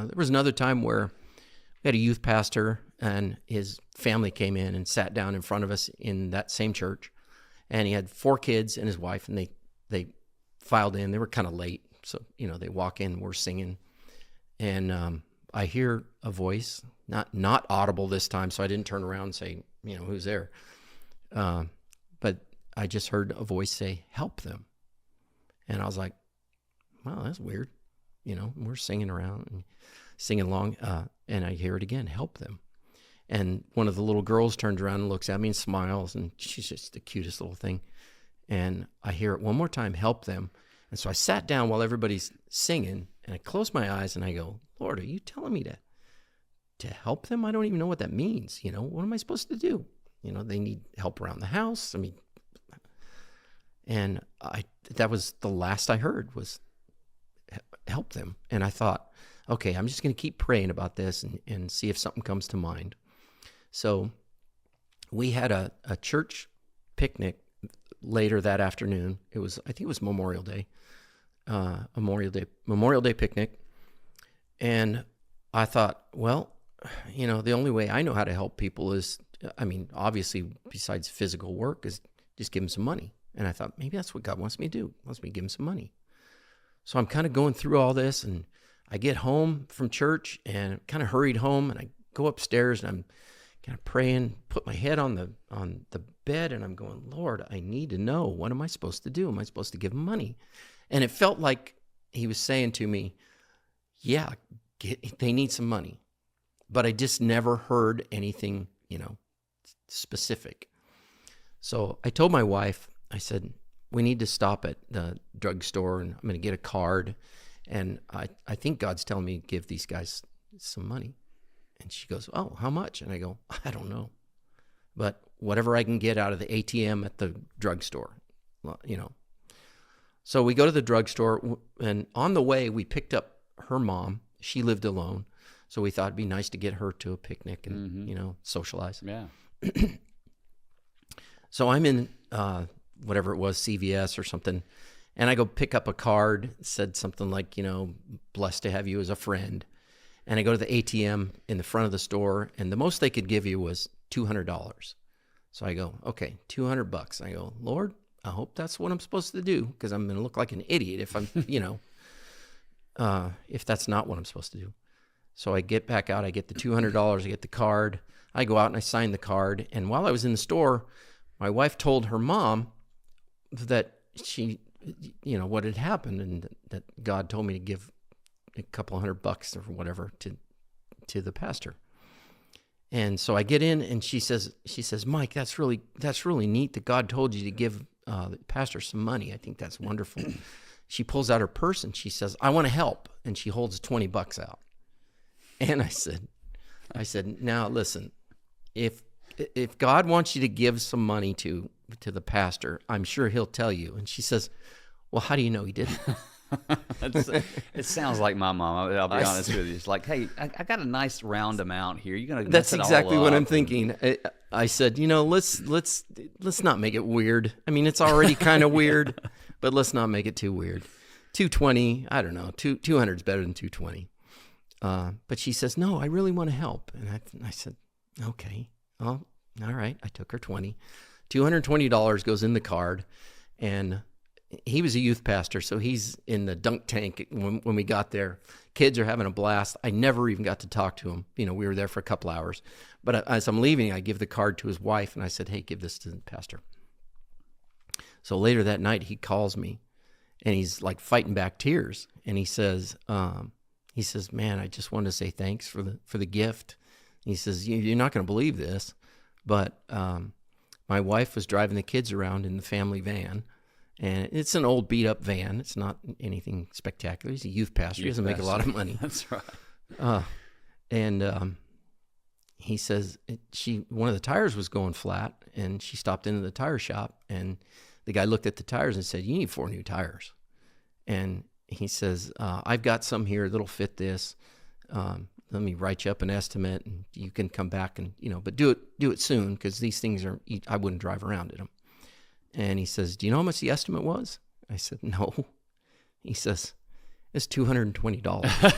There was another time where we had a youth pastor and his family came in and sat down in front of us in that same church. And he had 4 kids and his wife, and they filed in. They were kind of late. So, they walk in, we're singing. And I hear a voice, not audible this time, so I didn't turn around and say, who's there? But I just heard a voice say, help them. And I was like, wow, that's weird. We're singing around and singing along, and I hear it again, help them. And one of the little girls turns around and looks at me and smiles, and she's just the cutest little thing. And I hear it one more time, help them. And so I sat down while everybody's singing, and I closed my eyes, and I go, Lord, are you telling me to help them? I don't even know what that means. What am I supposed to do? They need help around the house. And that was the last I heard was help them. And I thought, okay, I'm just going to keep praying about this and see if something comes to mind. So we had a church picnic later that afternoon. I think it was Memorial Day, Memorial Day picnic. And I thought, well, the only way I know how to help people is, obviously besides physical work, is just give them some money. And I thought, maybe that's what God wants me to do. He wants me to give him some money. So I'm kind of going through all this, and I get home from church and kind of hurried home, and I go upstairs and I'm kind of praying, put my head on the bed, and I'm going, Lord, I need to know, what am I supposed to do? Am I supposed to give him money? And it felt like he was saying to me, yeah, they need some money. But I just never heard anything, specific. So I told my wife, I said, we need to stop at the drugstore, and I'm going to get a card. And I think God's telling me to give these guys some money. And she goes, oh, how much? And I go, I don't know. But whatever I can get out of the ATM at the drugstore, So we go to the drugstore, and on the way, we picked up her mom. She lived alone. So we thought it'd be nice to get her to a picnic and, socialize. Yeah. So I'm in whatever it was, CVS or something, and I go pick up a card, said something like, blessed to have you as a friend. And I go to the ATM in the front of the store, and the most they could give you was $200. So I go, okay, $200. I go, Lord, I hope that's what I'm supposed to do, because I'm going to look like an idiot if I'm, if that's not what I'm supposed to do. So I get back out, I get the $200, I get the card, I go out and I sign the card. And while I was in the store, my wife told her mom that she, what had happened, and that God told me to give a couple $100 or whatever to the pastor. And so I get in, and she says, Mike, that's really neat that God told you to give the pastor some money. I think that's wonderful. She pulls out her purse and she says, I want to help. And she holds $20 out. And I said, now listen, if God wants you to give some money to the pastor, I'm sure he'll tell you. And she says, well, how do you know he didn't? It sounds like my mom. I'll be honest with you. It's like, hey, I got a nice round amount here. You're gonna. That's exactly what I'm thinking. I said, let's not make it weird. It's already kind of weird, but let's not make it too weird. 220, I don't know. 200 is better than 220. But she says, no, I really want to help. And I said, okay, well, all right. I took her $220 goes in the card, and he was a youth pastor, so he's in the dunk tank when we got there. Kids are having a blast. I never even got to talk to him. We were there for a couple hours. But as I'm leaving, I give the card to his wife, and I said, hey, give this to the pastor. So later that night, he calls me, and he's like fighting back tears. And he says, man, I just wanted to say thanks for the gift. He says, you're not going to believe this, but my wife was driving the kids around in the family van. And it's an old beat-up van. It's not anything spectacular. He's a youth pastor. He doesn't make a lot of money. That's right. And he says one of the tires was going flat, and she stopped into the tire shop, and the guy looked at the tires and said, you need 4 new tires. And he says, I've got some here that'll fit this. Let me write you up an estimate, and you can come back and, but do it soon, because these things I wouldn't drive around in them. And he says, do you know how much the estimate was? I said, no. He says, it's $220.